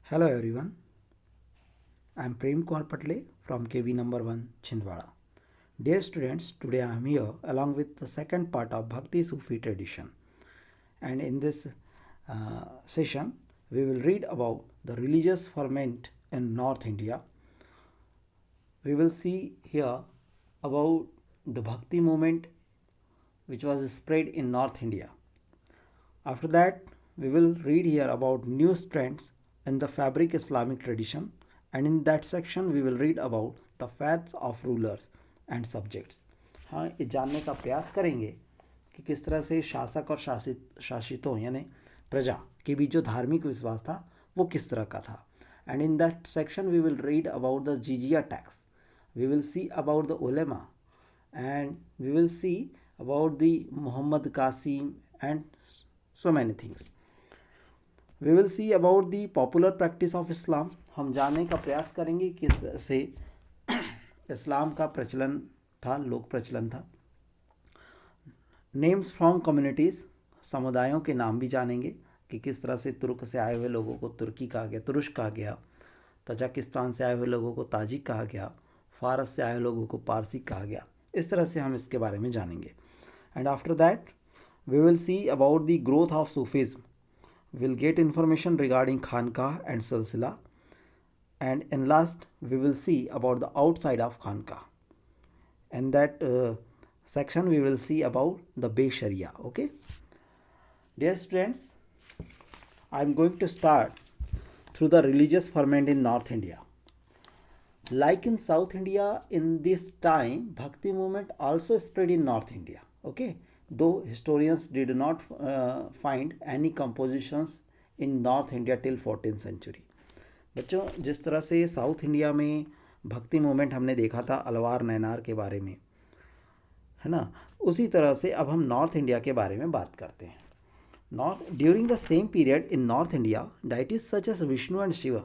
Hello everyone, I am Prem Kumar Patle from KV number 1 Chhindwara. Dear students, today I am here along with the second part of Bhakti Sufi tradition. And in this session, we will read about the religious ferment in North India. We will see here about the Bhakti movement which was spread in North India. After that, we will read here about new trends in the fabric Islamic tradition, and in that section we will read about the faiths of rulers and subjects. हाँ, ये जानने का प्रयास करेंगे कि किस तरह से शासक और शासितों यानी प्रजा के बीच जो धार्मिक विश्वास था वो किस तरह का था. And in that section we will read about the jizya tax, we will see about the ulema, and we will see about the Muhammad Qasim and so many things. We will see about the popular practice of Islam. हम जानने का प्रयास करेंगे किस से इस्लाम का प्रचलन था, लोक प्रचलन था. नेम्स फ्रॉम कम्युनिटीज़, समुदायों के नाम भी जानेंगे कि किस तरह से तुर्क से आए हुए लोगों को तुर्की कहा गया, तुरुष्क कहा गया, तजाकिस्तान से आए हुए लोगों को ताजिक कहा गया, फारस से आए लोगों को पारसी कहा गया. इस तरह से हम इसके बारे में जानेंगे. And after that we will see about the growth of Sufism, will get information regarding khanqah and silsila, and in last we will see about the outside of khanqah. And that section we will see about the Bay Sharia. Okay, dear students, I am going to start through the religious ferment in North India. Like in South India, in this time Bhakti movement also spread in North India. Okay, though historians did not find any compositions in North India till 14th century. बच्चों, जिस तरह से south India में भक्ति movement हमने देखा था अलवार नैनार के बारे में, है ना, उसी तरह से अब हम नॉर्थ इंडिया के बारे में बात करते हैं. During the same period in North India, deities such as Vishnu and Shiva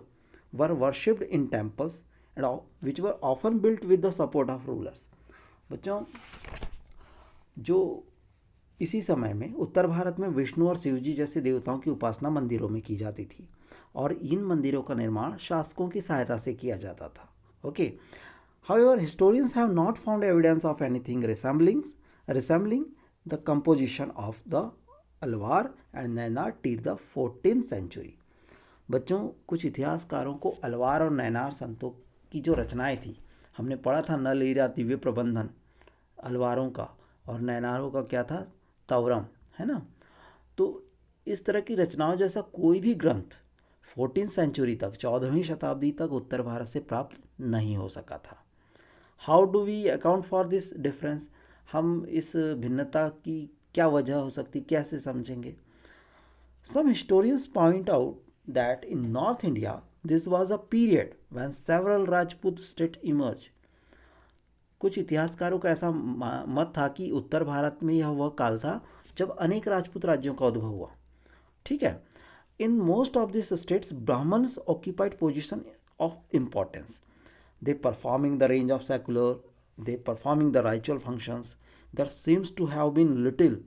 were worshipped in temples and which were often built with the support of rulers. बच्चों, जो इसी समय में उत्तर भारत में विष्णु और शिव जी जैसे देवताओं की उपासना मंदिरों में की जाती थी और इन मंदिरों का निर्माण शासकों की सहायता से किया जाता था. Okay, however, historians have not found evidence of anything resembling the composition of the Alvar and Nayanar till the 14th century. बच्चों, कुछ इतिहासकारों को अलवार और नैनार संतों की जो रचनाएं थी, हमने पढ़ा था नल हीरा दिव्य प्रबंधन अलवारों का और नैनारों का क्या था, तवरम, है ना. तो इस तरह की रचनाओं जैसा कोई भी ग्रंथ 14th century तक, 14वीं शताब्दी तक उत्तर भारत से प्राप्त नहीं हो सका था. How do we account for this difference, हम इस भिन्नता की क्या वजह हो सकती, कैसे समझेंगे. Some historians point out that in north India this was a period when several Rajput state emerge. कुछ इतिहासकारों का ऐसा मत था कि उत्तर भारत में यह वह काल था जब अनेक राजपूत राज्यों का उद्भव हुआ. ठीक है. In most of this states Brahmans occupied position of importance. They performing the range of secular, they performing the ritual functions. There seems to have been little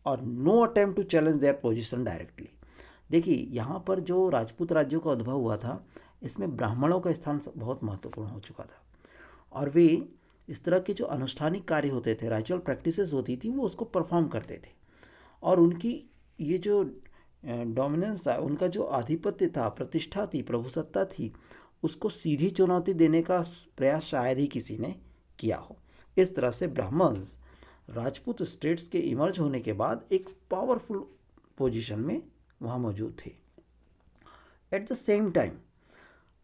or no attempt to challenge their position directly. देखिए, यहाँ पर जो राजपूत राज्यों का उद्भव हुआ था, इसमें ब्राह्मणों का स्थान बहुत महत्वपूर्ण हो चुका था और वे इस तरह के जो अनुष्ठानिक कार्य होते थे, राइचुअल प्रैक्टिसेस होती थी, वो उसको परफॉर्म करते थे और उनकी ये जो डोमिनेंस था, उनका जो आधिपत्य था, प्रतिष्ठा थी, प्रभुसत्ता थी, उसको सीधी चुनौती देने का प्रयास शायद ही किसी ने किया हो. इस तरह से ब्राह्मण्स राजपूत स्टेट्स के इमर्ज होने के बाद एक पावरफुल पोजीशन में वहाँ मौजूद थे. At the same time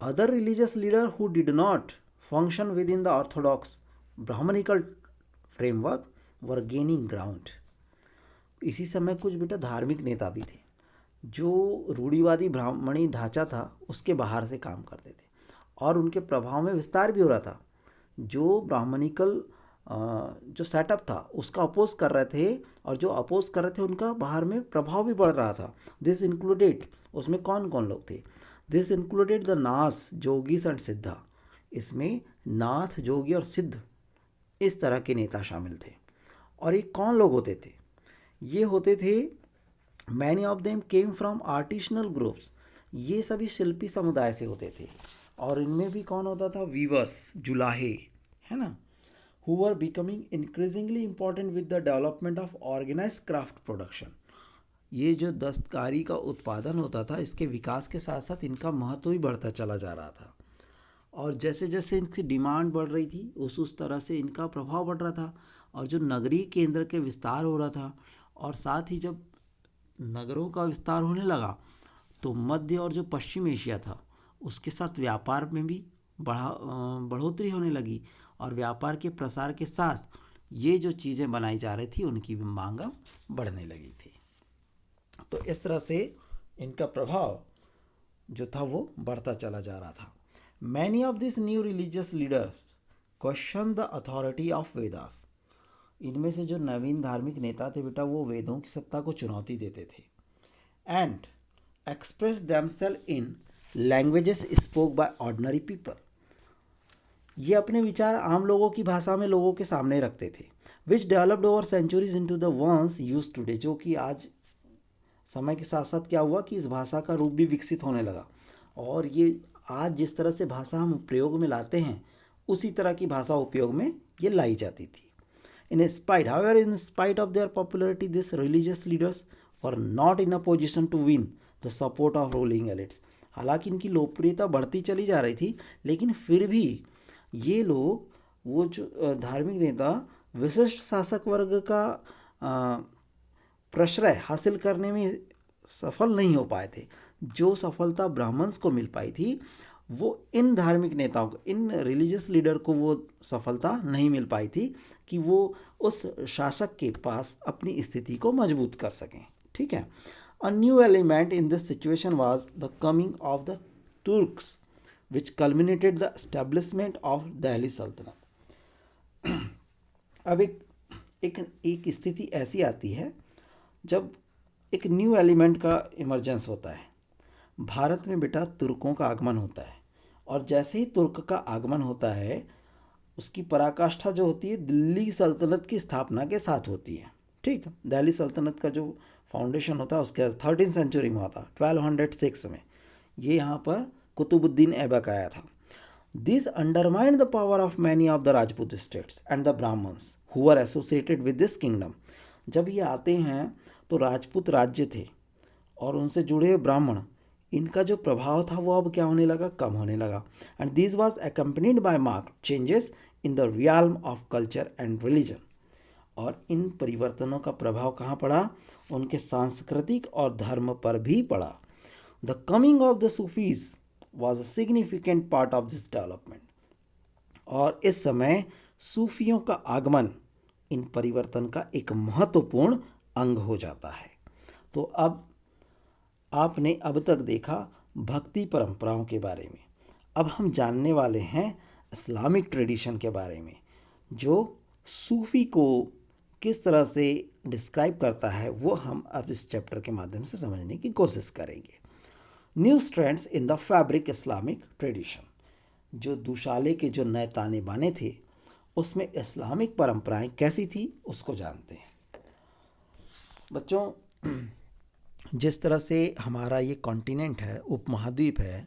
other religious leader who did not function within the orthodox brahmanical framework were gaining ground. इसी समय कुछ बेटा धार्मिक नेता भी थे जो रूढ़िवादी ब्राह्मणी ढांचा था उसके बाहर से काम करते थे और उनके प्रभाव में विस्तार भी हो रहा था. जो ब्राह्मणिकल जो सेटअप था उसका अपोज कर रहे थे और जो अपोज कर रहे थे उनका बाहर में प्रभाव भी बढ़ रहा था. दिस इंक्लूडेड, उसमें कौन कौन लोग थे, दिस इंक्लूडेड द नाथ्स, जोगीस एंड सिद्धा. इसमें नाथ, जोगी और सिद्ध इस तरह के नेता शामिल थे. और ये कौन लोग होते थे, ये होते थे, many of them came from artisanal groups. ये सभी शिल्पी समुदाय से होते थे। और इनमें भी कौन होता था? वीवर्स, जुलाहे, है ना, who were becoming increasingly important with the development of organized craft production। ये जो दस्तकारी का उत्पादन होता था, इसके विकास के साथ साथ इनका महत्व भी बढ़ता चला जा रहा था। और जैसे जैसे इनकी डिमांड बढ़ रही थी उस तरह से इनका प्रभाव बढ़ रहा था। और जो नगरीय केंद्र के विस्तार हो रहा था, और साथ ही जब नगरों का विस्तार होने लगा तो मध्य और जो पश्चिम एशिया था उसके साथ व्यापार में भी बढ़ोतरी होने लगी। और व्यापार के प्रसार के साथ ये जो चीज़ें बनाई जा रही थी उनकी भी मांग बढ़ने लगी थी। तो इस तरह से इनका प्रभाव जो था वो बढ़ता चला जा रहा था। Many of this new religious leaders question the authority of Vedas. इनमें से जो नवीन धार्मिक नेता थे बेटा, वो वेदों की सत्ता को चुनौती देते थे। And express themselves in languages spoke by ordinary people. ये अपने विचार आम लोगों की भाषा में लोगों के सामने रखते थे। Which developed over centuries into the ones used today. जो कि आज समय के साथ साथ क्या हुआ कि इस भाषा का रूप भी विकसित होने लगा। और ये आज जिस तरह से भाषा हम प्रयोग में लाते हैं उसी तरह की भाषा उपयोग में ये लाई जाती थी। In spite of their popularity this religious leaders were not in a position to win the support of ruling elites. हालांकि इनकी लोकप्रियता बढ़ती चली जा रही थी, लेकिन फिर भी ये लोग, वो जो धार्मिक नेता, विशिष्ट शासक वर्ग का प्रश्रय हासिल करने में सफल नहीं हो पाए थे। जो सफलता ब्राह्मण्स को मिल पाई थी वो इन धार्मिक नेताओं को, इन रिलीजियस लीडर को वो सफलता नहीं मिल पाई थी कि वो उस शासक के पास अपनी स्थिति को मजबूत कर सकें। ठीक है। A new element in this situation was the coming of the Turks which culminated the establishment of Delhi sultanate. अब एक स्थिति ऐसी आती है जब एक न्यू एलिमेंट का इमरजेंस होता है। भारत में बेटा तुर्कों का आगमन होता है, और जैसे ही तुर्क का आगमन होता है उसकी पराकाष्ठा जो होती है दिल्ली सल्तनत की स्थापना के साथ होती है। ठीक, दिल्ली सल्तनत का जो फाउंडेशन होता है उसके 13वीं सेंचुरी में होता, 1206 में ये यहाँ पर कुतुबुद्दीन ऐबक आया था। This undermined the power of many of the Rajput states and the Brahmans who are associated with this kingdom. जब ये आते हैं तो राजपूत राज्य थे और उनसे जुड़े हुए ब्राह्मण, इनका जो प्रभाव था वो अब क्या होने लगा? कम होने लगा। And this was accompanied by marked changes in the realm of culture and religion. और इन परिवर्तनों का प्रभाव कहाँ पड़ा? उनके सांस्कृतिक और धर्म पर भी पड़ा। The coming of the Sufis was a significant part of this development। और इस समय सूफियों का आगमन इन परिवर्तन का एक महत्वपूर्ण अंग हो जाता है। तो अब आपने अब तक देखा भक्ति परंपराओं के बारे में। अब हम जानने वाले हैं इस्लामिक ट्रेडिशन के बारे में, जो सूफी को किस तरह से डिस्क्राइब करता है वो हम अब इस चैप्टर के माध्यम से समझने की कोशिश करेंगे। New strands in the fabric Islamic tradition. जो दुशाले के जो नए ताने बाने थे उसमें इस्लामिक परंपराएं कैसी थी उसको जानते हैं। बच्चों, जिस तरह से हमारा ये कॉन्टिनेंट है, उपमहाद्वीप है,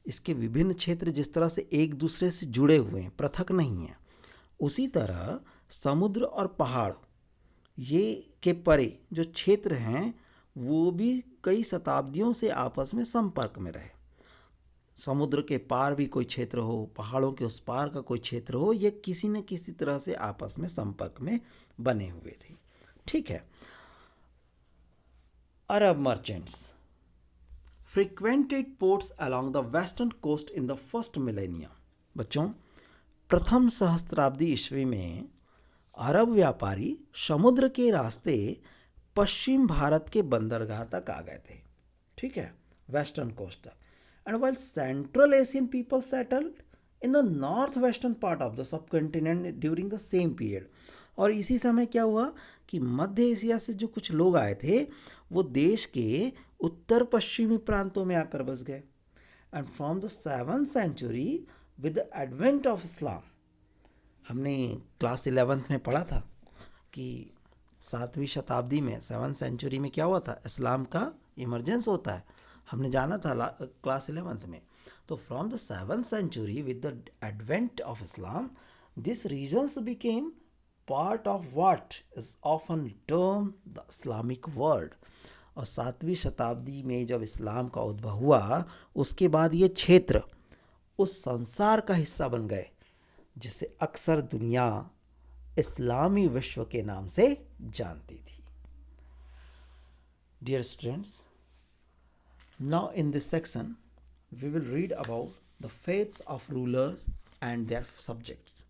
इसके विभिन्न क्षेत्र जिस तरह से एक दूसरे से जुड़े हुए हैं, पृथक नहीं हैं, उसी तरह समुद्र और पहाड़ ये के परे जो क्षेत्र हैं वो भी कई शताब्दियों से आपस में संपर्क में रहे। समुद्र के पार भी कोई क्षेत्र हो, पहाड़ों के उस पार का कोई क्षेत्र हो, ये किसी न किसी तरह से आपस में संपर्क में बने हुए थे। ठीक है। Arab merchants frequented ports along the western coast in the first millennium. बच्चों, प्रथम सहस्त्राब्दी ईस्वी में अरब व्यापारी समुद्र के रास्ते पश्चिम भारत के बंदरगाह तक आ गए थे। ठीक है, वेस्टर्न कोस्ट तक। And while central Asian people settled in the north western part of the sub continent during the same period. और इसी समय क्या हुआ कि मध्य एशिया से जो कुछ लोग आए थे वो देश के उत्तर पश्चिमी प्रांतों में आकर बस गए। And from the 7th century with the advent of Islam, हमने क्लास 11th में पढ़ा था कि 7वीं शताब्दी में 7th सेंचुरी में क्या हुआ था? इस्लाम का इमरजेंस होता है। हमने जाना था क्लास 11th में। तो from the 7th century with the advent of Islam this regions became part of what is often termed the Islamic world. और 7वीं शताब्दी में जब इस्लाम का उद्भव हुआ उसके बाद ये क्षेत्र उस संसार का हिस्सा बन गए जिसे अक्सर दुनिया इस्लामी विश्व के नाम से जानती थी। Dear students, now in this section we will read about the fates of rulers and their subjects।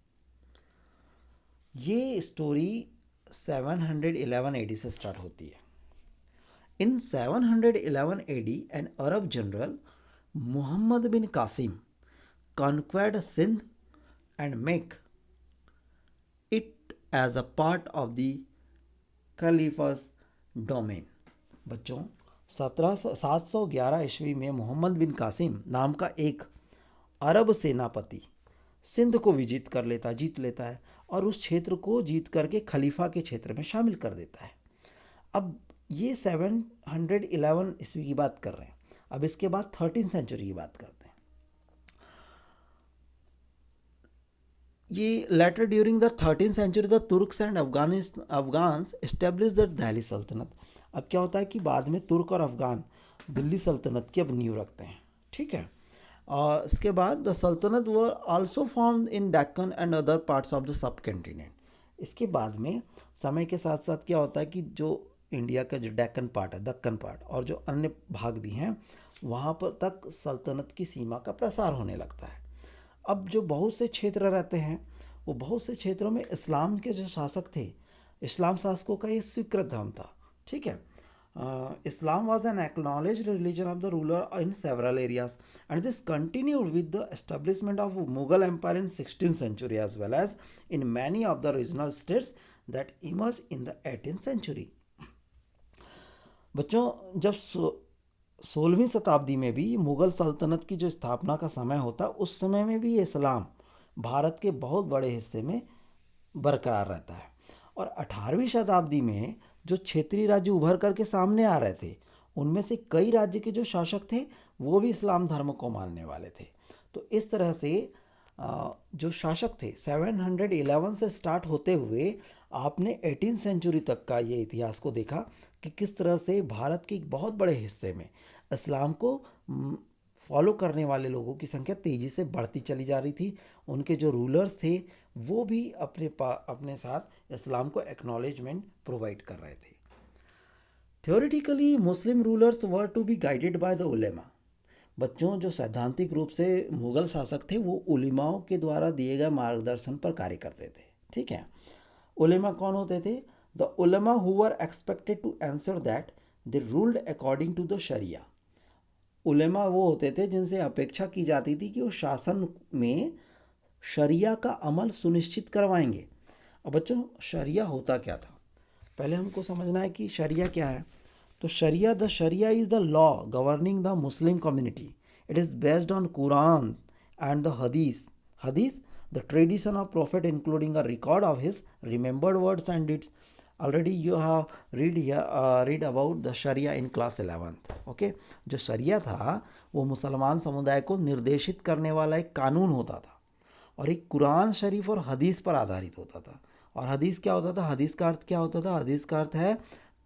ये स्टोरी 711 AD से स्टार्ट होती है। इन 711 AD an Arab general Muhammad bin Qasim conquered Sindh and make it as a part of the Caliph's domain। बच्चों 711 ईस्वी में मोहम्मद बिन कासिम नाम का एक अरब सेनापति सिंध को जीत लेता है और उस क्षेत्र को जीत करके खलीफा के क्षेत्र में शामिल कर देता है। अब ये 711 ईस्वी की बात कर रहे हैं। अब इसके बाद 13th सेंचुरी की बात करते हैं। ये letter during the 13th century the Turks and Afghans establish the Delhi sultanate. अब क्या होता है कि बाद में तुर्क और अफगान दिल्ली सल्तनत की अब नींव रखते हैं, ठीक है। और इसके बाद द सल्तनत were also form in Deccan and other parts of the sub continent. इसके बाद में समय के साथ साथ क्या होता है कि जो इंडिया का जो डेक्कन पार्ट है, दक्कन पार्ट और जो अन्य भाग भी हैं वहाँ पर तक सल्तनत की सीमा का प्रसार होने लगता है। अब जो बहुत से क्षेत्र रहते हैं वो बहुत से क्षेत्रों में इस्लाम के जो शासक थे, इस्लाम शासकों का ये स्वीकृत धर्म था, ठीक है। Islam was an acknowledged religion of the ruler in several areas and this continued with the establishment of Mughal Empire in 16th century as well as in many of the regional states that emerged in the 18th century। बच्चों जब 16वीं शताब्दी में भी मुग़ल सल्तनत की जो स्थापना का समय होता उस समय में भी इस्लाम भारत के बहुत बड़े हिस्से में बरकरार रहता है। और 18वीं शताब्दी में जो क्षेत्रीय राज्य उभर करके सामने आ रहे थे उनमें से कई राज्य के जो शासक थे वो भी इस्लाम धर्म को मानने वाले थे। तो इस तरह से जो शासक थे 711 से स्टार्ट होते हुए आपने 18th सेंचुरी तक का ये इतिहास को देखा कि किस तरह से भारत के एक बहुत बड़े हिस्से में इस्लाम को फॉलो करने वाले लोगों की संख्या तेज़ी से बढ़ती चली जा रही थी। उनके जो रूलर्स थे वो भी अपने साथ इस्लाम को एक्नॉलेजमेंट प्रोवाइड कर रहे थे। Theoretically Muslim rulers were to be guided by the ulema. बच्चों जो सैद्धांतिक रूप से मुग़ल शासक थे वो उलेमाओं के द्वारा दिए गए मार्गदर्शन पर कार्य करते थे, ठीक है। उलेमा कौन होते थे? The ulema who were expected to ensure that they ruled according to the sharia. उलेमा वो होते थे जिनसे अपेक्षा की जाती थी कि वो शासन में शरिया का अमल सुनिश्चित करवाएंगे। अब बच्चों शरिया होता क्या था, पहले हमको समझना है कि शरिया क्या है। तो sharia is the law governing the Muslim community. It is based on Quran and the hadith the tradition of prophet including a record of his remembered words and deeds. Already you have read about the sharia in class 11th, okay. जो शरिया था वो मुसलमान समुदाय को निर्देशित करने वाला एक कानून होता था और एक कुरान शरीफ और हदीस पर आधारित होता था। और हदीस क्या होता था? हदीस का अर्थ क्या होता था? हदीस का अर्थ है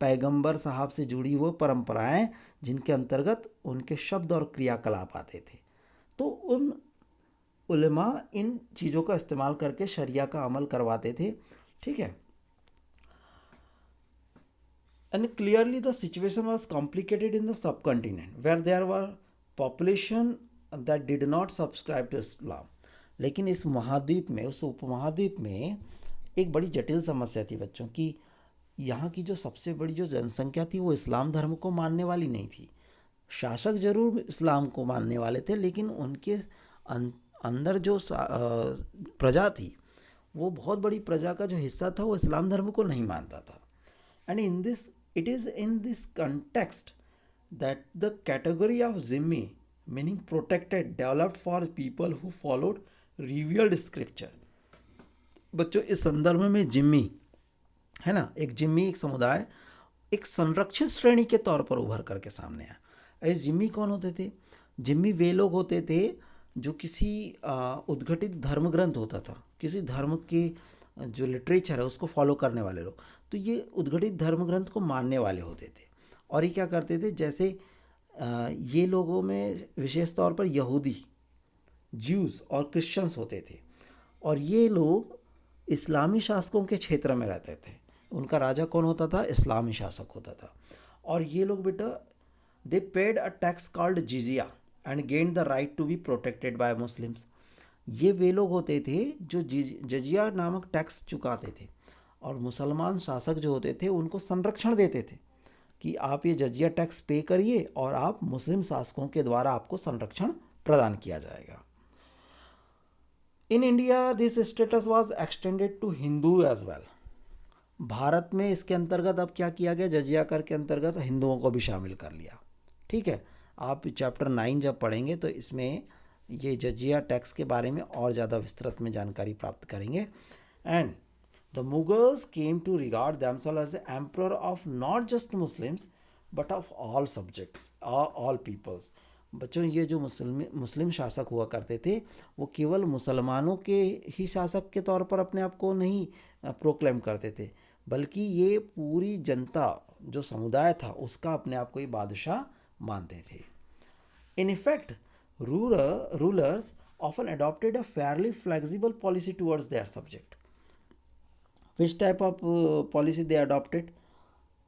पैगंबर साहब से जुड़ी हुई परंपराएं जिनके अंतर्गत उनके शब्द और क्रियाकलाप आते थे। तो उन उलेमा इन चीज़ों का इस्तेमाल करके शरिया का अमल करवाते थे, ठीक है। And clearly the situation was complicated in the subcontinent where there were population that did not subscribe to Islam। लेकिन इस महाद्वीप में, उस उपमहाद्वीप में एक बड़ी जटिल समस्या थी बच्चों की। यहाँ की जो सबसे बड़ी जो जनसंख्या थी वो इस्लाम धर्म को मानने वाली नहीं थी। शासक जरूर इस्लाम को मानने वाले थे लेकिन उनके अंदर जो प्रजा थी वो बहुत बड़ी प्रजा का जो हिस्सा था वो इस्लाम धर्म को नहीं मानता था। And it is in this context that the category of zimmi meaning protected developed for people who followed revealed scripture। बच्चों इस संदर्भ में जिम्मी है ना, एक जिम्मी एक समुदाय एक संरक्षित श्रेणी के तौर पर उभर करके सामने आया। जिम्मी कौन होते थे? जिम्मी वे लोग होते थे जो किसी उद्घटित धर्म ग्रंथ होता था, किसी धर्म के जो लिटरेचर है उसको फॉलो करने वाले लोग, तो ये उद्घटित धर्म ग्रंथ को मानने वाले होते थे। और ये क्या करते थे, जैसे ये लोगों में विशेष तौर पर यहूदी, ज्यूज़ और क्रिश्चियंस होते थे, और ये लोग इस्लामी शासकों के क्षेत्र में रहते थे। उनका राजा कौन होता था? इस्लामी शासक होता था। और ये लोग बेटा, they paid a tax called jizya and gain the right to be protected by Muslims. ये वे लोग होते थे जो जजिया नामक टैक्स चुकाते थे, और मुसलमान शासक जो होते थे उनको संरक्षण देते थे कि आप ये जजिया टैक्स पे करिए और आप मुस्लिम शासकों के द्वारा आपको संरक्षण प्रदान किया जाएगा। In India this status was extended to Hindu as well. भारत में इसके अंतर्गत अब क्या किया गया, जजिया कर के अंतर्गत हिंदुओं को भी शामिल कर लिया। ठीक है, आप चैप्टर 9 जब पढ़ेंगे तो इसमें ये जजिया टैक्स के बारे में और ज़्यादा विस्तृत में जानकारी प्राप्त करेंगे। And the Mughals came to regard themselves as the emperor of not just Muslims but of all subjects, all peoples. बच्चों, ये जो मुस्लिम शासक हुआ करते थे वो केवल मुसलमानों के ही शासक के तौर पर अपने आप को नहीं प्रोक्लेम करते थे, बल्कि ये पूरी जनता जो समुदाय था उसका अपने आप को ही बादशाह मानते थे। In effect rulers often adopted a fairly flexible policy towards their subject. Which type of policy they adopted?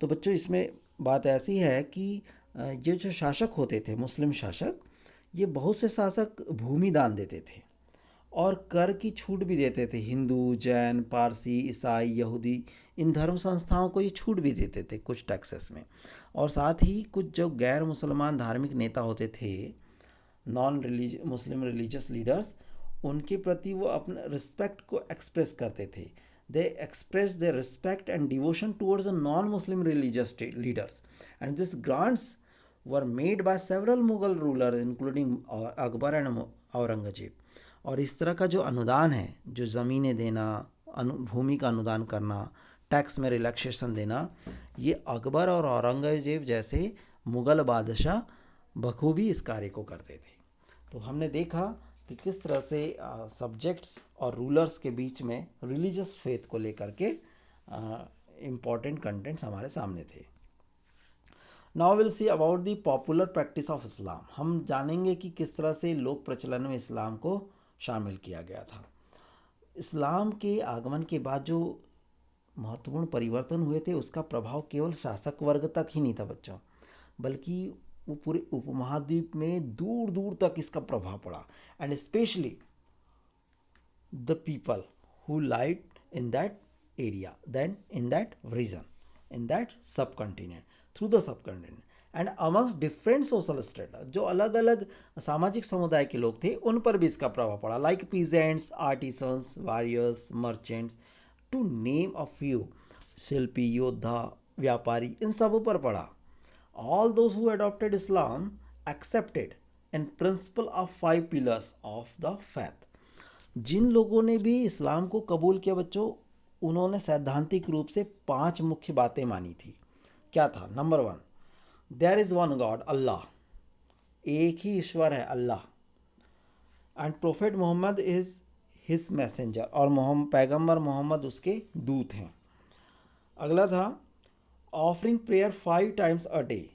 तो बच्चों, इसमें बात ऐसी है कि ये जो शासक होते थे, मुस्लिम शासक, ये बहुत से शासक भूमि दान देते थे और कर की छूट भी देते थे। हिंदू, जैन, पारसी, ईसाई, यहूदी, इन धर्म संस्थाओं को ये छूट भी देते थे कुछ टैक्सेस में। और साथ ही कुछ जो गैर मुसलमान धार्मिक नेता होते थे, मुस्लिम रिलीजियस लीडर्स, उनके प्रति वो अपने रिस्पेक्ट को एक्सप्रेस करते थे। They express their respect and devotion towards the non Muslim religious leaders, and this grants were made by several Mughal ruler including Akbar and Aurangzeb. और इस तरह का जो अनुदान है, जो ज़मीनें देना, भूमि का अनुदान करना, टैक्स में रिलैक्सेशन देना, ये अकबर और औरंगजेब जैसे मुग़ल बादशाह बखूबी इस कार्य को करते थे। तो हमने देखा कि किस तरह से सब्जेक्ट्स और रूलर्स के बीच में रिलीजियस फेथ को लेकर के इम्पॉर्टेंट कंटेंट्स हमारे सामने थे। Now will see about the popular practice of Islam. हम जानेंगे कि किस तरह से लोक प्रचलन में इस्लाम को शामिल किया गया था। इस्लाम के आगमन के बाद जो महत्वपूर्ण परिवर्तन हुए थे उसका प्रभाव केवल शासक वर्ग तक ही नहीं था बच्चों, बल्कि वो पूरे उपमहाद्वीप में दूर दूर तक इसका प्रभाव पड़ा। And specially the people who live in that area, then in that region, in that subcontinent, through the subcontinent and amongst different social status. जो अलग अलग सामाजिक समुदाय के लोग थे उन पर भी इसका प्रभाव पड़ा, like peasants, artisans, warriors, merchants, to name a few. शिल्पी, योद्धा, व्यापारी, इन सब पर पड़ा। All those who adopted Islam accepted in principle of 5 pillars of the faith. जिन लोगों ने भी इस्लाम को कबूल किया बच्चों, उन्होंने सैद्धांतिक रूप से 5 मुख्य बातें मानी थी। क्या था? Number 1, there is one God, Allah, एक ही ईश्वर है, Allah. And prophet Muhammad is his messenger, और पैगंबर मोहम्मद उसके दूत हैं। अगला था offering prayer 5 times a day,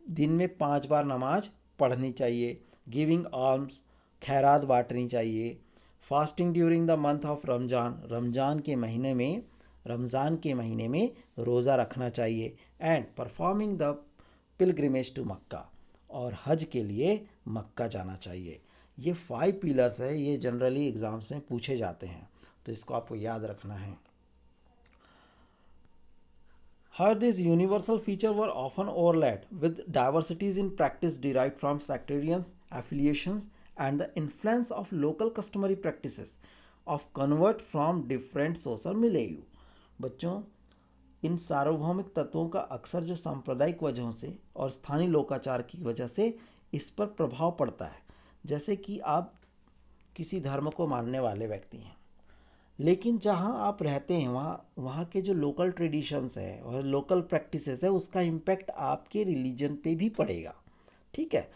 दिन में 5 बार नमाज पढ़नी चाहिए। गिविंग आर्म्स, खैरात बांटनी चाहिए। Fasting during the month of Ramzan, Ramzan के महीने में रोज़ा रखना चाहिए। And performing the pilgrimage to Mecca, और हज के लिए मक्का जाना चाहिए। ये 5 पिलर्स है, ये जनरली एग्ज़ाम्स में पूछे जाते हैं, तो इसको आपको याद रखना है। Here these universal features were often overlapped with diversities in practice derived from sectarian affiliations and the influence of local customary practices of convert from different social milieu। बच्चों, इन सार्वभौमिक तत्वों का अक्सर जो सांप्रदायिक वजहों से और स्थानीय लोकाचार की वजह से इस पर प्रभाव पड़ता है। जैसे कि आप किसी धर्म को मानने वाले व्यक्ति हैं, लेकिन जहाँ आप रहते हैं वहाँ के जो लोकल ट्रेडिशंस है और लोकल प्रैक्टिसेस है, उसका इम्पैक्ट आपके रिलीजन पे भी पड़ेगा। ठीक है।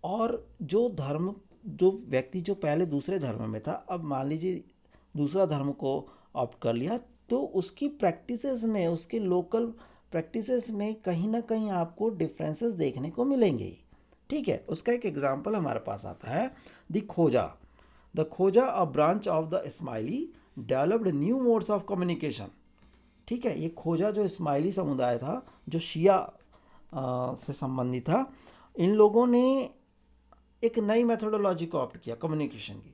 और जो व्यक्ति जो पहले दूसरे धर्म में था, अब मान लीजिए दूसरा धर्म को ऑप्ट कर लिया, तो उसकी प्रैक्टिसेस में, उसके लोकल प्रैक्टिसेस में कहीं ना कहीं आपको डिफरेंसेस देखने को मिलेंगे ही। ठीक है। उसका एक एग्जाम्पल हमारे पास आता है, द खोजा। द खोजा, a branch of the Ismaili, developed new modes of communication. ठीक है। ये खोजा जो इस्माइली समुदाय था, जो शिया से संबंधित था, इन लोगों ने एक नई मेथोडोलॉजी को ऑप्ट किया कम्युनिकेशन की,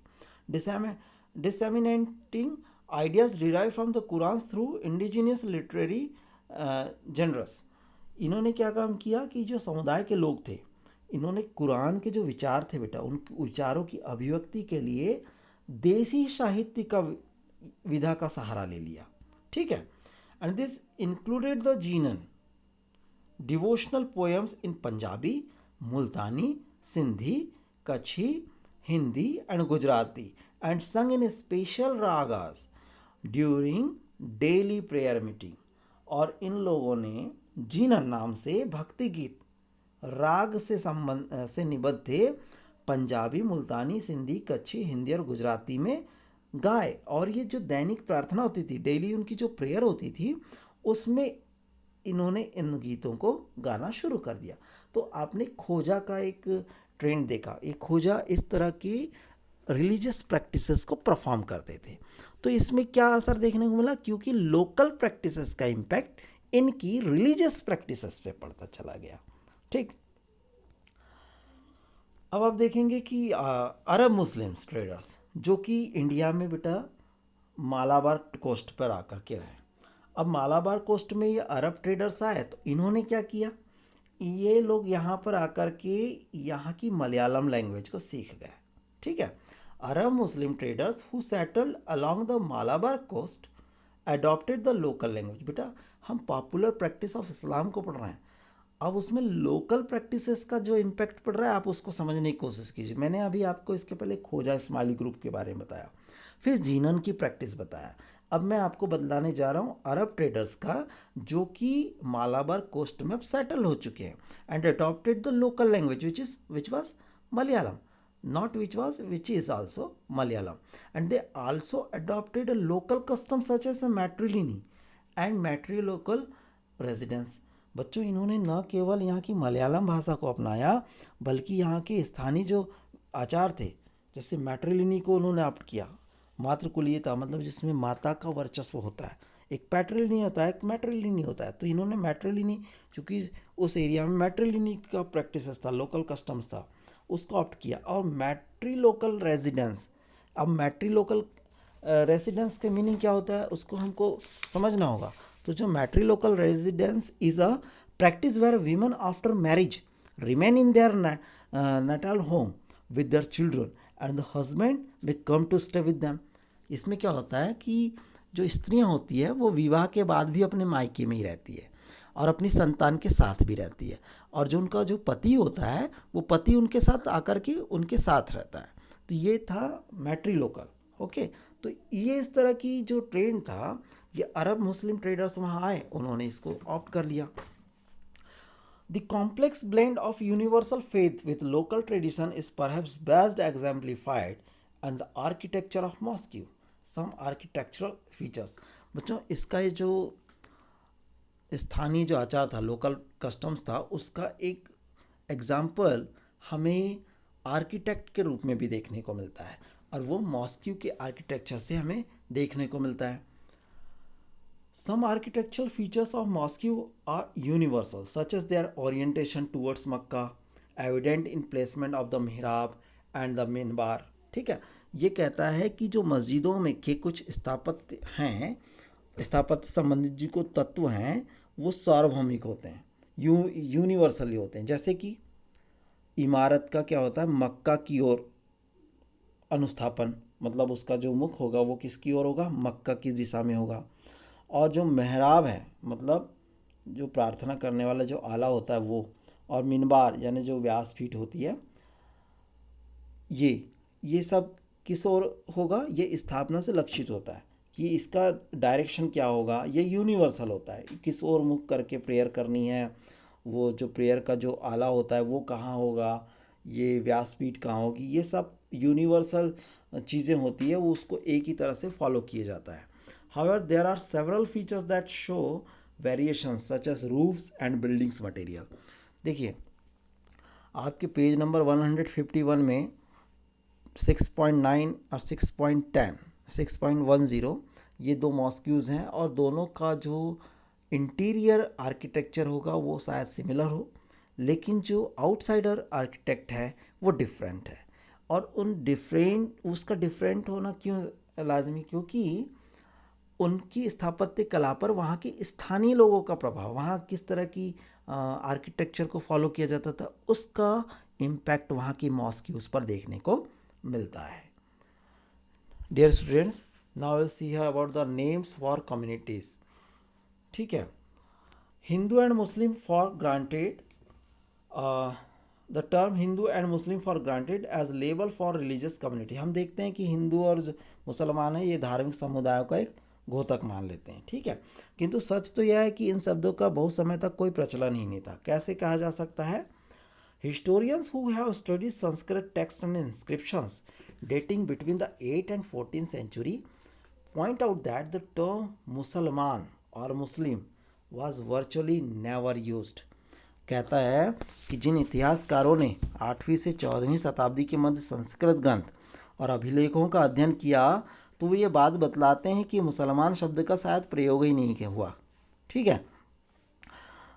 disseminating ideas derive from the Quran through indigenous literary generous. इन्होंने क्या काम किया कि जो समुदाय के लोग थे, इन्होंने कुरान के जो विचार थे बेटा, उन विचारों की अभिव्यक्ति के लिए देसी साहित्य का विधा का सहारा ले लिया। ठीक है। And this included the ginan devotional poems in Punjabi, Multani, Sindhi, Kachchhi, Hindi and Gujarati, and sung in special ragas during daily prayer meeting. और इन लोगों ने जीनन नाम से भक्ति गीत राग से निबद्ध थे, पंजाबी, मुल्तानी, सिंधी, कच्छी, हिंदी और गुजराती में गाए। और ये जो दैनिक प्रार्थना होती थी, डेली उनकी जो प्रेयर होती थी, उसमें इन्होंने इन गीतों को गाना शुरू कर दिया। तो आपने खोजा का एक ट्रेंड देखा। एक खोजा इस तरह की रिलीजियस प्रैक्टिसेस को परफॉर्म करते थे। तो इसमें क्या असर देखने को मिला, क्योंकि लोकल प्रैक्टिसेस का इम्पैक्ट इनकी रिलीजियस प्रैक्टिसेस पे पड़ता चला गया। ठीक। अब आप देखेंगे कि अरब मुस्लिम्स ट्रेडर्स जो कि इंडिया में बेटा मालाबार कोस्ट पर आकर के रहे। अब मालाबार कोस्ट में ये अरब ट्रेडर्स आए, तो इन्होंने क्या किया, ये लोग यहाँ पर आकर के यहाँ की मलयालम लैंग्वेज को सीख गए। ठीक है। Arab Muslim traders who settled along the Malabar coast adopted the local language. बेटा हम पॉपुलर प्रैक्टिस ऑफ इस्लाम को पढ़ रहे हैं, अब उसमें लोकल प्रैक्टिसेस का जो इम्पैक्ट पड़ रहा है, आप उसको समझने की कोशिश कीजिए। मैंने अभी आपको इसके पहले खोजा इस्माइली ग्रुप के बारे में बताया, फिर जीनन की प्रैक्टिस बताया। अब मैं आपको बतलाने जा रहा हूँ अरब ट्रेडर्स का, जो कि मालाबार कोस्ट में अब सेटल हो चुके हैं, and adopted the local language which was Malayalam, not which is also Malayalam, and they also adopted a local custom such as a matrilineal and matrilocal residence। बच्चों इन्होंने न केवल यहाँ की मलयालम भाषा को अपनाया, बल्कि यहाँ के स्थानीय जो आचार थे, जैसे मैट्रिलिनी को उन्होंने ऑप्ट किया। मातृकुलीयता मतलब जिसमें माता का वर्चस्व होता है, एक पैट्रिलिनी होता है, एक मैट्रिलिनी होता है। तो इन्होंने मैट्रिलिनी, चूँकि उस एरिया में मैट्रिलिनी का प्रैक्टिस था, लोकल कस्टम्स था, उसको ऑप्ट किया। और मैट्रीलोकल रेजिडेंस, अब मैट्रीलोकल रेजिडेंस का मीनिंग क्या होता है उसको हमको समझना होगा। तो जो matrilocal residence is a practice where women after marriage remain in their natal home with their children and the husband may come to stay with them. इसमें क्या होता है कि जो स्त्रियां होती है वो विवाह के बाद भी अपने मायके में ही रहती है और अपनी संतान के साथ भी रहती है, और जो उनका जो पति होता है वो पति उनके साथ आकर के उनके साथ रहता है। तो ये था मैट्रीलोकल। ओके। तो ये इस तरह की जो ट्रेंड था, ये अरब मुस्लिम ट्रेडर्स वहाँ आए, उन्होंने इसको ऑप्ट कर लिया। The complex blend of universal faith with local tradition is perhaps best exemplified and the architecture of mosque, some architectural features. बच्चों इसका ये जो स्थानीय जो आचार था, लोकल कस्टम्स था, उसका एक एग्जाम्पल हमें आर्किटेक्ट के रूप में भी देखने को मिलता है, और वो मॉस्क्यू के आर्किटेक्चर से हमें देखने को मिलता है। Some architectural features of mosque are universal such as their orientation towards Mecca, evident in placement of the mihrab and the minbar. ठीक है। ये कहता है कि जो मस्जिदों में के कुछ स्थापत्य हैं, स्थापत्य संबंधित जो को तत्व हैं, वो सार्वभौमिक होते हैं, यूनिवर्सली होते हैं। जैसे कि इमारत का क्या होता है, मक्का की ओर अनुस्थापन, मतलब उसका जो मुख होगा वो किसकी ओर होगा, मक्का की दिशा में होगा। और जो मेहराब है, मतलब जो प्रार्थना करने वाला जो आला होता है वो, और मिनबार यानी जो व्यासपीठ होती है, ये सब किस ओर होगा, ये स्थापना से लक्षित होता है कि इसका डायरेक्शन क्या होगा, ये यूनिवर्सल होता है, किस ओर मुख करके प्रेयर करनी है, वो जो प्रेयर का जो आला होता है वो कहाँ होगा, ये व्यासपीठ कहाँ होगी, ये सब यूनिवर्सल चीज़ें होती है, वो उसको एक ही तरह से फॉलो किया जाता है. However there are several features that show variations such as roofs and buildings material. देखिए आपके पेज नंबर 151 में 6.9 और 6.10 6.10 ये दो मॉस्क्यूज़ हैं, और दोनों का जो इंटीरियर आर्किटेक्चर होगा वो शायद सिमिलर हो, लेकिन जो आउटसाइडर आर्किटेक्ट है वो डिफरेंट है. और उसका डिफरेंट होना क्यों लाजमी, क्योंकि उनकी स्थापत्य कला पर वहाँ के स्थानीय लोगों का प्रभाव, वहाँ किस तरह की आर्किटेक्चर को फॉलो किया जाता था, उसका इम्पैक्ट वहाँ की मॉस्क्यूज़ पर देखने को मिलता है. Dear students, now will see here about the names for communities. ठीक है, Hindu and Muslim for granted, the term Hindu and Muslim for granted as label for religious community. हम देखते हैं कि हिंदू और जो मुसलमान है ये धार्मिक समुदायों का एक घोतक मान लेते हैं. ठीक है, किंतु सच तो यह है कि इन शब्दों का बहुत समय तक कोई प्रचलन ही नहीं था. कैसे कहा जा सकता है? Historians who have studied Sanskrit text and inscriptions dating between the 8th and 14th century point out that the term Musalman or Muslim was virtually never used. कहता है कि जिन इतिहासकारों ने 8वीं से 14वीं शताब्दी के मध्य संस्कृत ग्रंथ और अभिलेखों का अध्ययन किया तो वो ये बात बतलाते हैं कि मुसलमान शब्द का शायद प्रयोग ही नहीं हुआ. ठीक है,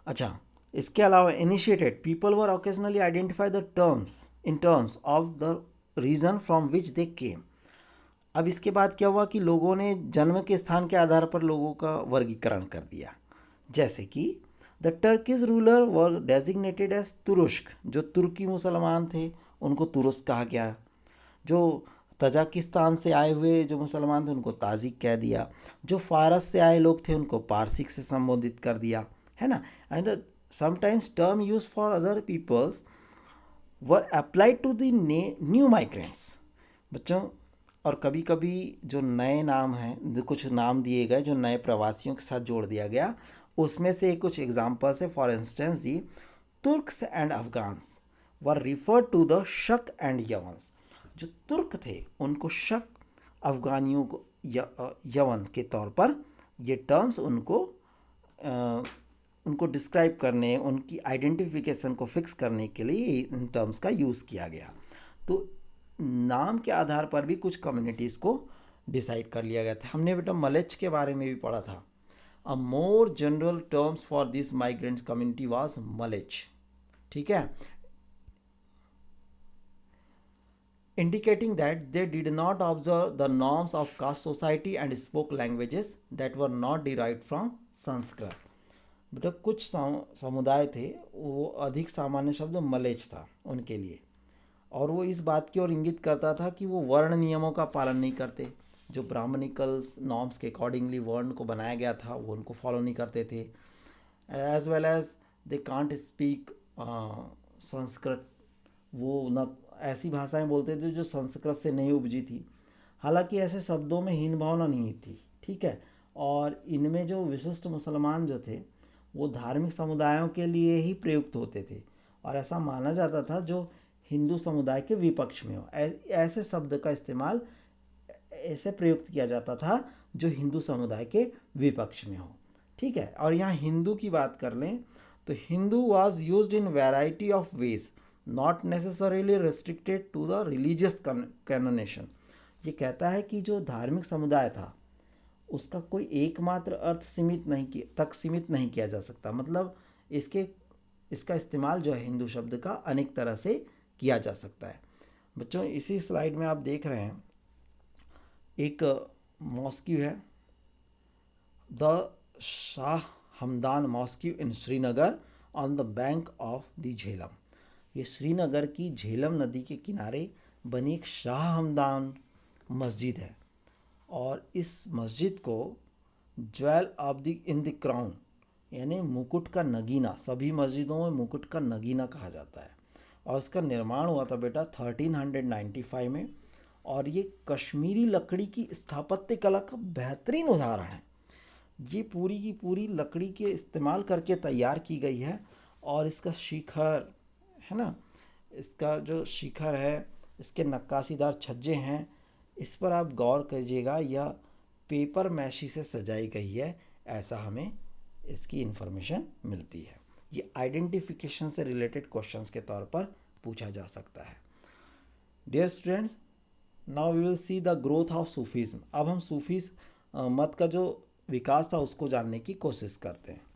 अच्छा, इसके अलावा initiated people were occasionally identify the terms in terms of the region from which they came. अब इसके बाद क्या हुआ कि लोगों ने जन्म के स्थान के आधार पर लोगों का वर्गीकरण कर दिया. जैसे कि the Turkish ruler were designated as Turushka, जो तुर्की मुसलमान थे उनको तुरुस्क कहा गया. जो तजाकिस्तान से आए हुए जो मुसलमान थे उनको ताजिक कह दिया. जो फारस से आए लोग थे उनको पारसिक से संबोधित कर दिया, है ना. And sometimes term use for other peoples were applied to the new migrants. बच्चों, और कभी कभी जो नए नाम हैं, जो कुछ नाम दिए गए जो नए प्रवासियों के साथ जोड़ दिया गया, उसमें से कुछ एग्जांपल्स है. For instance the Turks and Afghans were refer to the Shaka and Yavanas. जो तुर्क थे उनको शक, अफगानियों को यवन के तौर पर ये टर्म्स उनको डिस्क्राइब करने, उनकी आइडेंटिफिकेशन को फिक्स करने के लिए इन टर्म्स का यूज़ किया गया. तो नाम के आधार पर भी कुछ कम्युनिटीज़ को डिसाइड कर लिया गया था. हमने बेटा मलेच के बारे में भी पढ़ा था. A more general terms for this migrant community was mleccha. ठीक है, indicating that they did not observe the norms of caste society and spoke languages that were not derived from Sanskrit. बेटा कुछ समुदाय थे, वो अधिक सामान्य शब्द मलेच था उनके लिए, और वो इस बात की ओर इंगित करता था कि वो वर्ण नियमों का पालन नहीं करते. जो ब्राह्मणिकल नॉर्म्स के अकॉर्डिंगली वर्ण को बनाया गया था वो उनको फॉलो नहीं करते थे. As well as they can't speak Sanskrit, वो न ऐसी भाषाएं बोलते थे जो संस्कृत से नहीं उपजी थी. हालांकि ऐसे शब्दों में हीन भावना नहीं थी. ठीक है, और इनमें जो विशिष्ट मुसलमान जो थे वो धार्मिक समुदायों के लिए ही प्रयुक्त होते थे, और ऐसा माना जाता था जो हिंदू समुदाय के विपक्ष में हो. ऐसे शब्द का इस्तेमाल ऐसे प्रयुक्त किया जाता था जो हिंदू समुदाय के विपक्ष में हो. ठीक है, और यहाँ हिंदू की बात कर लें तो Hindu was used in variety of ways, not necessarily restricted to the religious connotation. ये कहता है कि जो धार्मिक समुदाय था उसका कोई एकमात्र अर्थ सीमित नहीं किया जा सकता. मतलब इसका इस्तेमाल जो है हिंदू शब्द का अनेक तरह से किया जा सकता है. बच्चों, इसी स्लाइड में आप देख रहे हैं एक मॉस्क्यू है, the Shah Hamdan mosque in Srinagar on the bank of the Jhelum. ये श्रीनगर की झेलम नदी के किनारे बनी एक शाह हमदान मस्जिद है, और इस मस्जिद को jewel of the in the crown यानी मुकुट का नगीना, सभी मस्जिदों में मुकुट का नगीना कहा जाता है. और इसका निर्माण हुआ था बेटा 1395 में, और ये कश्मीरी लकड़ी की स्थापत्य कला का बेहतरीन उदाहरण है. ये पूरी की पूरी लकड़ी के इस्तेमाल करके तैयार की गई है, और इसका शिखर है ना, इसका जो शिखर है, इसके नक्काशीदार छज्जे हैं, इस पर आप गौर कीजिएगा, यह पेपर मैशी से सजाई गई है, ऐसा हमें इसकी इन्फॉर्मेशन मिलती है। ये आइडेंटिफिकेशन से रिलेटेड क्वेश्चंस के तौर पर पूछा जा सकता है। Dear students, now we will see the growth of Sufism. अब हम सूफीज मत का जो विकास था उसको जानने की कोशिश करते हैं।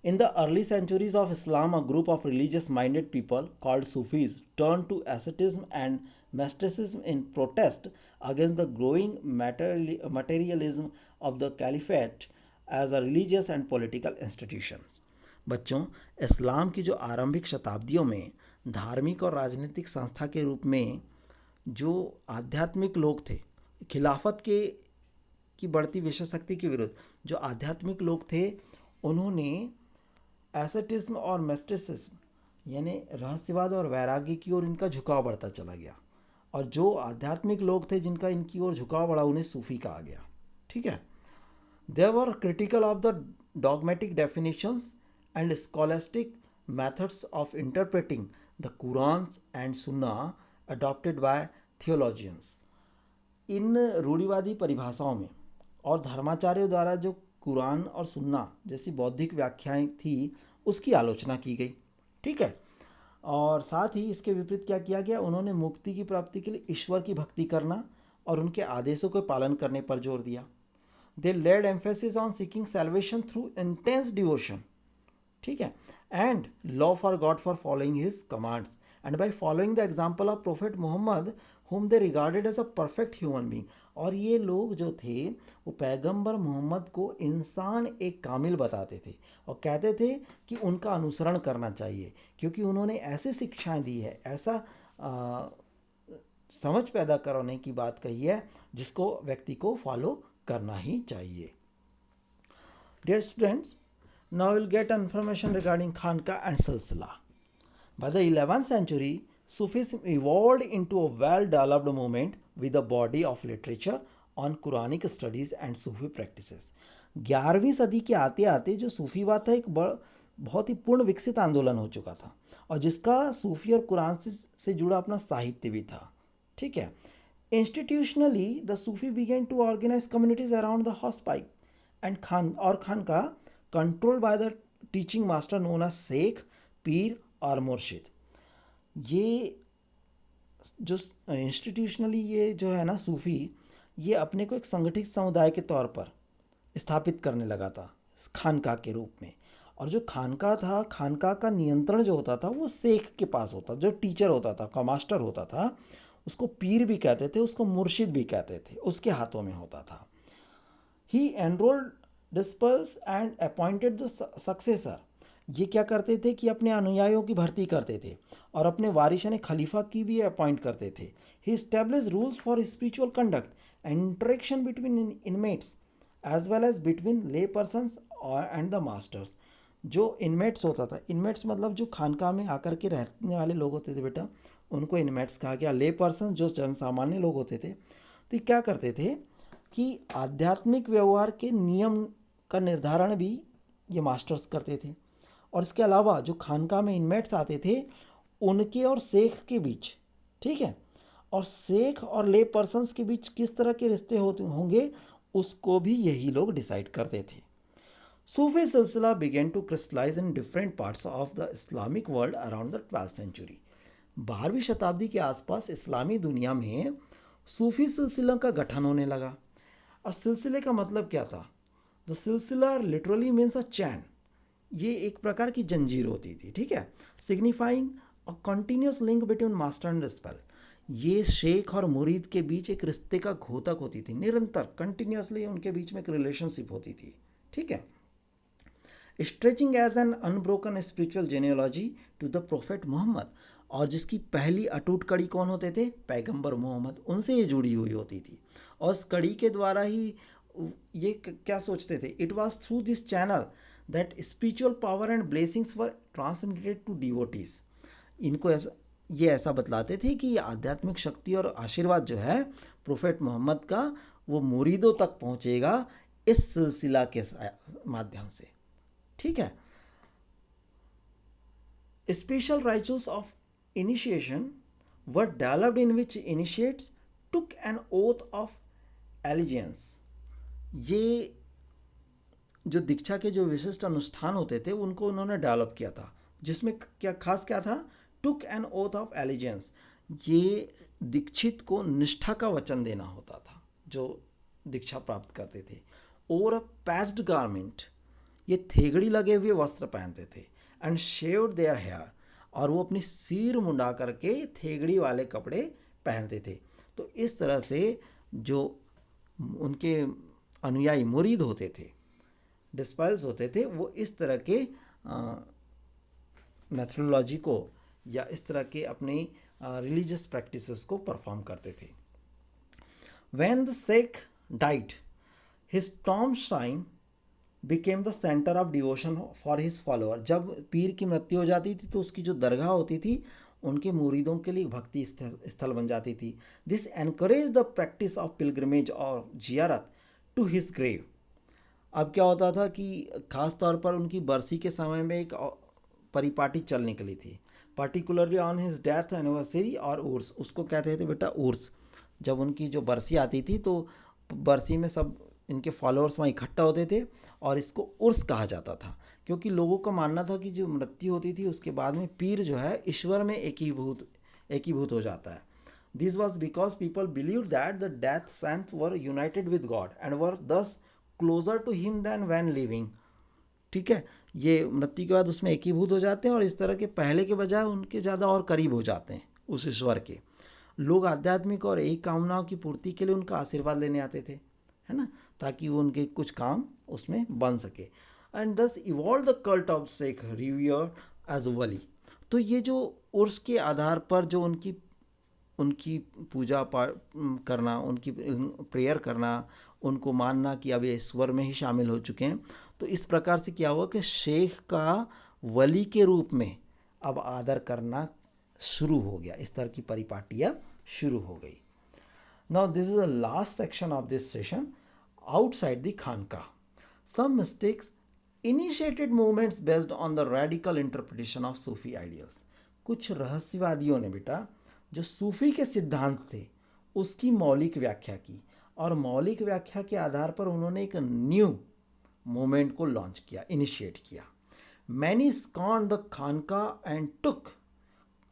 In the early centuries of Islam, a group of religious-minded people called Sufis turned to asceticism and mysticism in protest against the growing materialism of the caliphate as a religious and political institution. बच्चों, इस्लाम की जो आरंभिक शताब्दियों में धार्मिक और राजनीतिक संस्था के रूप में जो आध्यात्मिक लोग थे, खिलाफत की बढ़ती विषय शक्ति के विरुद्ध जो आध्यात्मिक लोग थे, उन्होंने एसेटिज्म और मिस्टिसिज्म यानी रहस्यवाद और वैराग्य की ओर इनका झुकाव बढ़ता चला गया, और जो आध्यात्मिक लोग थे जिनका इनकी ओर झुकाव बढ़ा उन्हें सूफी कहा गया। ठीक है। They were critical of the dogmatic definitions and scholastic methods of interpreting the Quran and sunna adopted by theologians. इन रूढ़िवादी परिभाषाओं में और धर्माचार्यों द्वारा जो कुरान और सुन्ना जैसी बौद्धिक व्याख्याएं थी उसकी आलोचना की गई। ठीक है। और साथ ही इसके विपरीत क्या किया गया, उन्होंने मुक्ति की प्राप्ति के लिए ईश्वर की भक्ति करना और उनके आदेशों के पालन करने पर जोर दिया। They laid emphasis on seeking salvation through intense devotion, ठीक है, and love for God for following his commands and by following the example of prophet Muhammad whom they regarded as a perfect human being। और ये लोग जो थे वो पैगंबर मोहम्मद को इंसान एक कामिल बताते थे और कहते थे कि उनका अनुसरण करना चाहिए, क्योंकि उन्होंने ऐसी शिक्षाएं दी है, ऐसा समझ पैदा करने की बात कही है जिसको व्यक्ति को फॉलो करना ही चाहिए। Dear students, now we'll get information regarding Khanqa and Silsila. By the 11th century, Sufism evolved into a well-developed movement with a body of literature on Quranic studies and Sufi practices. 11वीं सदी के आते आते जो सूफीवाद था एक बहुत ही पूर्ण विकसित आंदोलन हो चुका था, और जिसका सूफी और कुरान से जुड़ा अपना साहित्य भी था। ठीक है। Institutionally, the Sufi began to organize communities around the hosepipe and Khanqa, controlled by the teaching master known as Sheikh, Pir और मुर्शिद। ये जो इंस्टीट्यूशनली ये जो है ना सूफ़ी, ये अपने को एक संगठित समुदाय के तौर पर स्थापित करने लगा था खानका के रूप में। और जो खानका था, खानका का नियंत्रण जो होता था वो शेख के पास होता, जो टीचर होता था, का मास्टर होता था, उसको पीर भी कहते थे, उसको मुर्शिद भी कहते थे, उसके हाथों में होता था। He enrolled disciples and appointed the successor. ये क्या करते थे कि अपने अनुयायियों की भर्ती करते थे और अपने वारिशन खलीफा की भी अपॉइंट करते थे। He establish rules for spiritual conduct and interaction between inmates as well as between lay persons and the masters. जो इनमेट्स होता था, इनमेट्स मतलब जो खानका में आकर के रहने वाले लोग होते थे बेटा, उनको इनमेट्स कहा गया। ले पर्सन जो जनसामान्य लोग होते थे, तो ये क्या करते थे कि आध्यात्मिक व्यवहार के नियम का निर्धारण भी ये मास्टर्स करते थे। और इसके अलावा जो खानका में इनमेट्स आते थे उनके और शेख के बीच, ठीक है, और शेख और ले पर्सन्स के बीच किस तरह के रिश्ते होंगे उसको भी यही लोग डिसाइड करते थे। Sufi silsila begin to crystallize in different parts of the Islamic world around the 12th century. 12वीं शताब्दी के आसपास इस्लामी दुनिया में सूफी सिलसिला का गठन होने लगा। और सिलसिले का मतलब क्या था? द सिलसिला लिटरली मीन्स अ चैन। ये एक प्रकार की जंजीर होती थी, ठीक है, signifying a continuous link between master and disciple. ये शेख और मुरीद के बीच एक रिश्ते का घोतक होती थी, निरंतर कंटिन्यूसली उनके बीच में एक रिलेशनशिप होती थी, ठीक है। Stretching as an unbroken spiritual genealogy to the prophet Muhammad, और जिसकी पहली अटूट कड़ी कौन होते थे? पैगंबर मोहम्मद, उनसे ये जुड़ी हुई होती थी। और इस कड़ी के द्वारा ही ये क्या सोचते थे? It was through this channel that spiritual power and blessings were transmitted to devotees. इनको ऐसा बतलाते थे कि ये आध्यात्मिक शक्ति और आशीर्वाद जो है प्रोफेट मोहम्मद का, वो मुरीदों तक पहुँचेगा इस सिलसिला के माध्यम से, ठीक है। Special rituals of initiation were developed in which initiates took an oath of allegiance. ये जो दीक्षा के जो विशिष्ट अनुष्ठान होते थे उनको उन्होंने डेवलप किया था, जिसमें क्या था, took an oath of allegiance. ये दीक्षित को निष्ठा का वचन देना होता था जो दीक्षा प्राप्त करते थे। और अ पैच्ड गारमेंट, ये थेगड़ी लगे हुए वस्त्र पहनते थे। एंड शेव्ड देयर हेयर, और वो अपनी सिर मुंडा करके थेगड़ी वाले कपड़े पहनते थे। तो इस तरह से जो उनके अनुयायी मुरीद होते थे, डिस्पाइल्स होते थे, वो इस तरह के मेथोडोलॉजी को या इस तरह के अपनी रिलीजियस प्रैक्टिसेस को परफॉर्म करते थे। When the Shaikh died, his tomb shrine became the centre of devotion for his follower. जब पीर की मृत्यु हो जाती थी तो उसकी जो दरगाह होती थी उनके मुरीदों के लिए भक्ति स्थल बन जाती थी। This encourage the practice of pilgrimage और जियारत टू हिज ग्रेव। अब क्या होता था कि ख़ास तौर पर उनकी बरसी के समय में एक परिपाटी चल निकली थी, particularly on his death anniversary और उर्स। उसको कहते थे बेटा उर्स। जब उनकी जो बरसी आती थी तो बरसी में सब इनके फॉलोअर्स वहाँ इकट्ठा होते थे और इसको उर्स कहा जाता था, क्योंकि लोगों का मानना था कि जो मृत्यु होती थी उसके बाद में पीर जो है ईश्वर में एकीभूत हो जाता है। This was because people believe that the death saints were united with God and were thus closer to him than when living. ठीक है, ये मृत्यु के बाद उसमें एकीभूत हो जाते हैं और इस तरह के पहले के बजाय उनके ज़्यादा और करीब हो जाते हैं उस ईश्वर के। लोग आध्यात्मिक और एक कामनाओं की पूर्ति के लिए उनका आशीर्वाद लेने आते थे, है ना, ताकि वो उनके कुछ काम उसमें बन सके। And thus evolve the cult of sheikh revered as wali. तो ये जो उर्स के आधार पर जो उनकी पूजा पाठ करना, उनकी प्रेयर करना, उनको मानना कि अब ये ईश्वर में ही शामिल हो चुके हैं, तो इस प्रकार से क्या हुआ कि शेख का वली के रूप में अब आदर करना शुरू हो गया। इस तरह की परिपाटी अब शुरू हो गई। Now this is the last section of this session, outside the khanqah. Some mystics initiated movements based on the radical interpretation of Sufi ideals. कुछ रहस्यवादियों ने बेटा जो सूफी के सिद्धांत थे उसकी मौलिक व्याख्या की, और मौलिक व्याख्या के आधार पर उन्होंने एक न्यू मूवमेंट को लॉन्च किया, इनिशिएट किया। Many scorned the khanqah and took,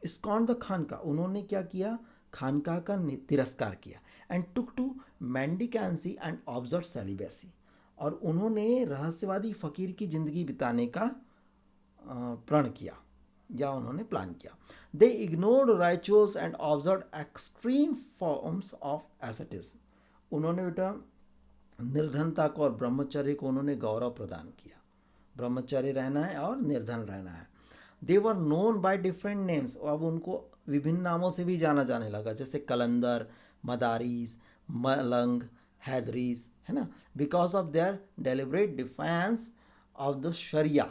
scorned the khanqah, उन्होंने क्या किया, खानका का तिरस्कार किया। And took to mendicancy and observe celibacy, और उन्होंने रहस्यवादी फ़कीर की ज़िंदगी बिताने का प्रण किया या उन्होंने प्लान किया। They ignored rituals and observe extreme forms of asceticism, उन्होंने बेटा निर्धनता को और ब्रह्मचर्य को उन्होंने गौरव प्रदान किया। ब्रह्मचर्य रहना है और निर्धन रहना है। They were known by different names, अब उनको विभिन्न नामों से भी जाना जाने लगा, जैसे कलंदर, मदारीज, मलंग, हैदरीज, है ना, because of their deliberate defence of the sharia.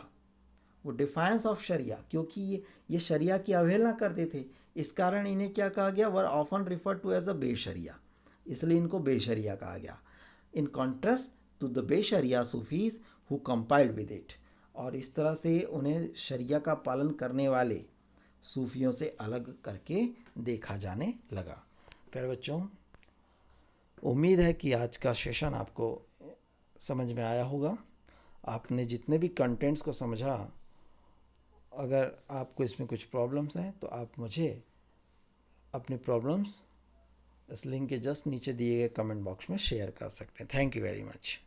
वो डिफेंस ऑफ शरिया, क्योंकि ये शरिया की अवहेलना करते थे, इस कारण इन्हें क्या कहा गया, were often refer to as a beshariya, इसलिए इनको बेशरिया कहा गया। In contrast to the beshariya Sufis who compiled with it, और इस तरह से उन्हें शरिया का पालन करने वाले सूफियों से अलग करके देखा जाने लगा। प्यारे बच्चों, उम्मीद है कि आज का सेशन आपको समझ में आया होगा। आपने जितने भी कंटेंट्स को समझा, अगर आपको इसमें कुछ प्रॉब्लम्स हैं तो आप मुझे अपनी प्रॉब्लम्स इस लिंक के जस्ट नीचे दिए गए कमेंट बॉक्स में शेयर कर सकते हैं। Thank you very much.